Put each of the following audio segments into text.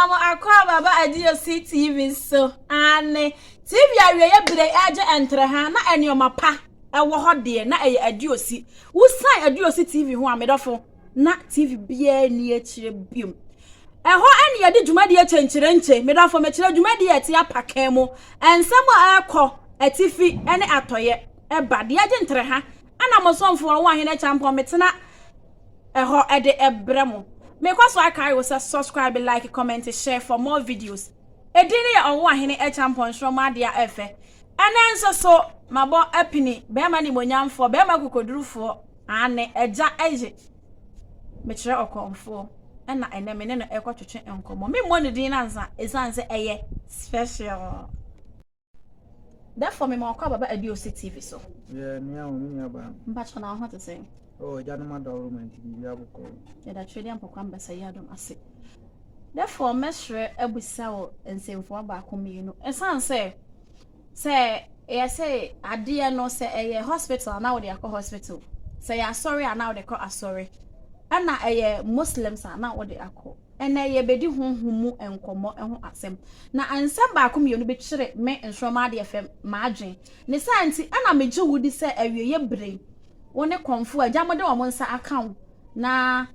mama akwa baba adio CTV so ane TV awie ye bire age entre ha na enioma pa ewo hode na eye adio si wo san adio si TV ho amedofo na TV bia ni akire biom eho ene ye de dwumade ye chenkyere nche medofo mekire dwumade ye ti apakan mu ensem akọ atifi ene atoye ebade age entre ha ana mosomfo wo ahene champion metena eho ede ebremo. Make us like I was subscribe, like, comment, share for more videos. Edini ya onwa hini champion from Adia Efe. And then so my boy epini bema ni monyamfo bema kukodurufo ane eja eje. Metre okomfo. Ena eneme ne no ekwa twetwe enkomo. Me mo ne din ansa esanse eye special. Therefore me mo kwa baba Adio TV so. Yeah, me aba. Mbacho na ho to say. Oh, Januma government bi aboko. Yeah, that trading pokwa mbesa yadom ase. Therefore, mesre ebusa wo ensemfo abaako mienu. Esan say ade no say eye hospital na wo de akọ hospital. Say ya sorry na wo de kọ asori. Ana eye Muslims na wo de akọ. Ena ye bedi honhumu enkomo eho asem. Na ansem baako mienu be kyere me nsroma de fm maadwen. Ne santi ana meje wudi say awieye brain. Wone konfu ajamode wo monsa account na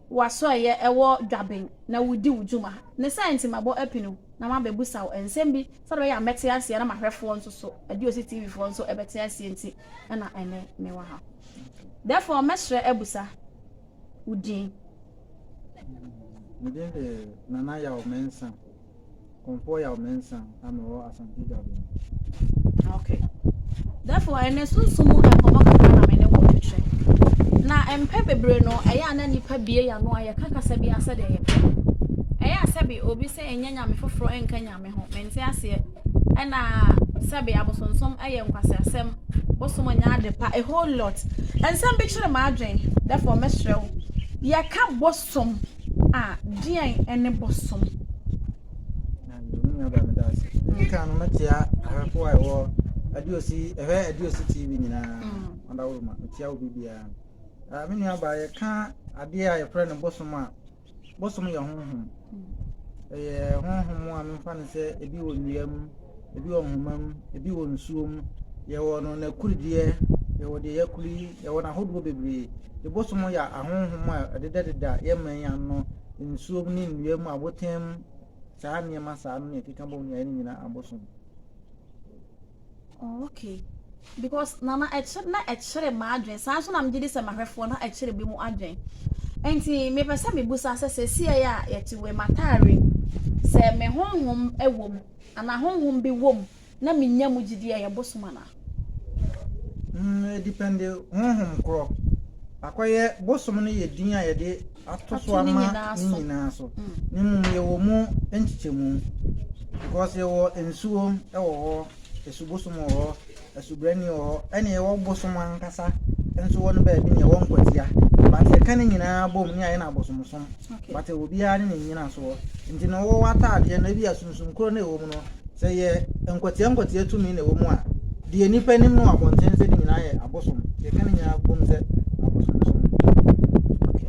waso ye ewo dwaben na wudi wujuma ne science mabo epinu na mabebusa ensem bi sado ya mete ase na mahwefo nso so Adio TV fo nso ebete ase enti na ene mewa ha. Therefore mesre ebusa udin Mudin de nana ya o mensa konfo ya o mensa amewo asanti dwaben. Okay. Therefore ene sunsumu enkomo kakra na mene wo twetwe na empe bebre no eya na nipa bie ya no aye kakasa bi ase de ye eya sabi obi se enyanya me foforo enka nyame ho mente ase na sabi abosonsom eye nkwase asem bosom nya de pa a whole lot ensem bi kire ma adwen. Therefore mesrew ye ka bosom a dian ene bosom Na me aba me das. Nka no metia ahafo ayo Adio TV nyina onda wo ma metia obi bia. Me nua ba ye ka ade a ye frɛ no bosom ye honhom. Honhom a me fa ne sɛ ebi wɔ nnuam, ebi wɔ homam, ebi wɔ nsuom, ye wɔ no na kuridie, ye wɔ de yakuri, ye wɔ na hodo bebre. De bosom ya ahonhom a dedededa ye man ano nsuom ni nnuam abotem saa nneɛma saa no ne keka bɔ nua ni nyina abosom. Oh, okay. Because nana echere ma adwen san so na mgidi se mahwefo na echere bi mu adwen enti me pese me busa se sie ya yeti we matare se me honhom ewom ana honhom bi wom na menya mu gidi ya bosoma na depende honhom kro akoye bosom no ye din a ye de atoso ama ni nyina so ni mu ye wo mu enchichemu because ye wo ensuo ewo esubosom wo asubrani wo ene wo bosom ankasa enso wo no ba bi ne wo nkwatia but ye kan nyina bom ni aye na bosomsom but obi a ne nyina so nti no wo wata ade na bi asunsun kro na ewo mu no se ye nkwatia tumi na ewo mu a de nipa nim no abonten se nyina ye abosom ye kan nyina bom se abosomsom. Okay.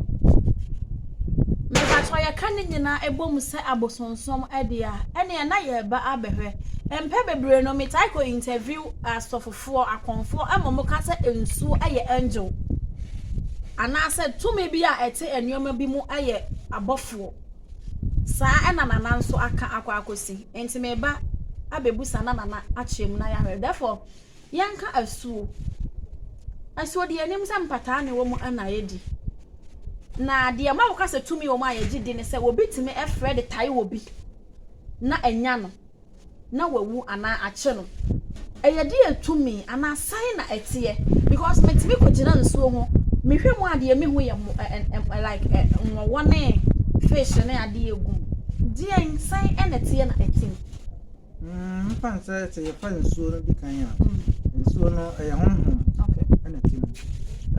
Me ba so ye kan nyina ebom se abosomsom ade a ene na ye ba abehwe empe bebre no me tai ko interview asofofo akonfo amomo ka se ensu aye angel ana se tumi bi a ete enuoma bi mu aye abofo saa ena nana nso aka akosi enti me ba abebusa nana achiem na ya. Therefore yanka asu de enim se mpata ne wo mu ana yedi na de ma wo ka se tumi wo mu aye gidi ne se obi timi efre de tai wo bi na enya no na wawu ana ache no eyede etumi ana sai na etie because metimi ko gina nsuo ho mehwe mu ade me ho ye like wone fish na ade egum die sai enetie na etim fan say te fa nsuo no bi kan ya nsuo no honhom okay enetim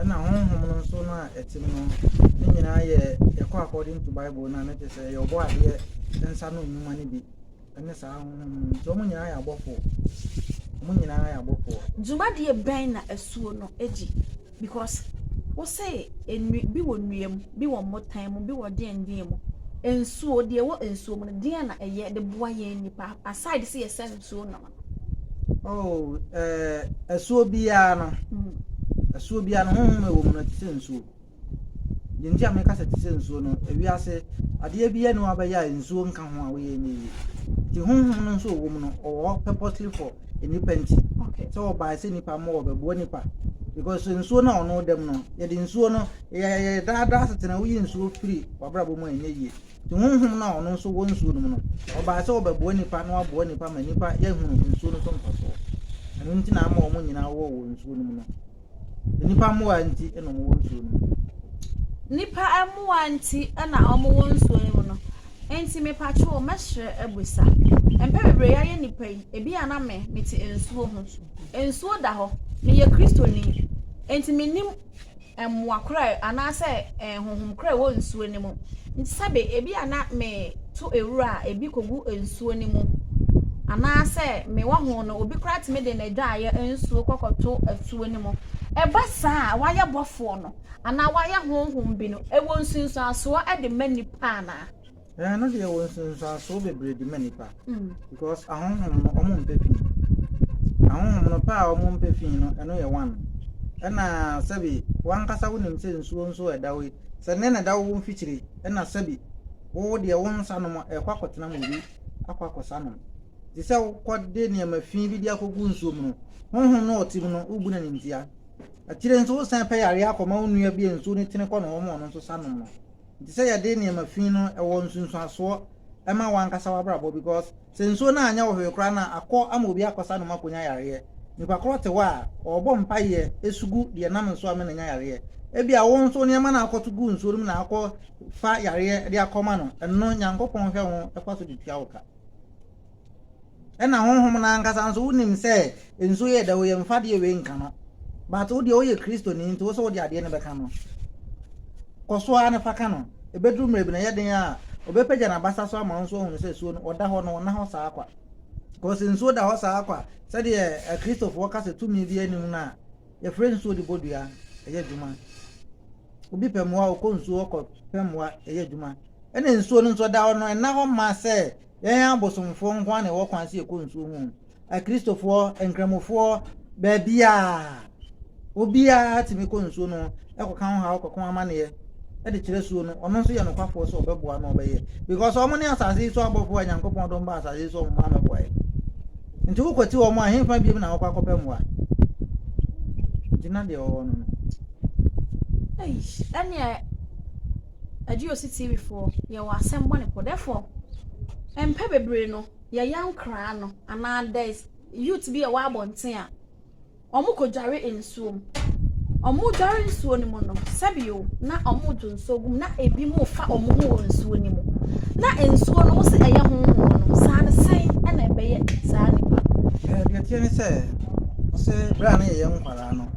na honhom no nsuo no a etim no ni nyina ye according to Bible na me say ye obo ade nsa no nyuma ni bi ene saa so mo nyina ya abofo Jumadi ben na asuo no eji because wo say enwi bi wo nnuam bi wo motan mu bi wo den mu ensuo de wo ensuo mu de na eye de boa ye nipa aside say yes ensuo no oh asuo bia no asuo bia no honhom ewo mu no tse ensuo yinti ameka se tse ensuo no ewiase ade bia no abaya ensuo nka ho a wo ye ni ti honhom no so wo mu no o purposely for enipanti okay so ba se nipa mo obebo nipa because nsuo na ono dem no ye de nsuo no ye da setena wo yi nsuo free wabrabo mu enye yi ti honhom na ono so wo nsuo no no oba se obebo nipa na wabo nipa ma nipa ye hunu nsuo no so mpaso anu nti na ama omo nyina wo nsuo no no nipa mo anti eno wo nsuo no nipa amu anti na omo wo nsuo no no enti me pacho mehre ebusa empe bebre ya ye nipa yi ebi ana me meti ensuo ho ensuo da ho me ye kristo ni enti menim emwa kra ana se honhom kra wo nsuo ni mu nti sabe ebi ana me to ewura ebi kogu ensuo ni mu ana se me wa ho no obi kra teme de na dwa ye ensuo kokoto asuo ni mu eba saa wa ye bofo no ana wa ye honhom bi no ewo nsunsu aso e de manipa na no de wo nsunsu aso bebre de manipa because ahonhom no omo mpefi ahonhom no pa omo mpefi no eno ye one ena sabi wankasa wonim se nsuo nso edawe se ne na dawo wo mfichiri ena sabi wo de wo nsa no ekwakotena mu bi akwakosa no di se wo de ne mafi bi di akogu nsuo mu no honhom no otim no ubu na nimtia atire nso san pe yare akoma onua bi nsuo ne tene kɔ no wo no nso sanom no di se ya de ne mafi no ewo nsunsu aso ema wankasa wabrabo because se nsuo na anya wo hwekra na akɔ ama obi akosa no makonya yare nipa krote wa obo mpaye esugu de nam nso amena nya yare ebi a won so ne ma na akoto gu nso rum na akɔ fa yare de akɔma no enno nyankopɔn hwɛ ho ekwa so de tua woka ena honhom na ankasa nso wonim se nso ye da wo ye mfa de we nka no but wo de wo ye kristo ni nti wo so wo de ade ne beka no koso a ne fa ka no ebedru mre bi na ye den a obepeja na basa so ama nso hunu se suo no oda ho no na ho saa kwa ko se nso da ho saa kwa se de Christopher waka se tumi bi anim na ye friend nso de bodua eye djuma obi pemwa okonsu okọ pemwa eye djuma ene nsuo no nso da ho no na ho ma se ye abosomfo nkwa na wo kwanse ekonsu hu Christopher enkramofo ba bia obia timi konsu no ekoka ho ha okọ ama ne e de kire suo no ono nso ye no kwafo so obeboa na obeye because omo ne asase so abofo anyankopon do mba asase so mma na boye nti wo kwati wo mo ahemfa bi na akwa kopemwa dina de wo no ai anya adio city before ye wa asem ne podefo empe bebre no ye yankra no ana days youth bi e wa abonten a omo kodware ensuom omo dware nsuo ni mo no sabio na omo dwo nsuo gum na ebi mo fa omo ho nsuo ni mo na ensuo no se eye honhom no saa ne sen na ebeye saa nipa de tie ni se bra na ye nkwara no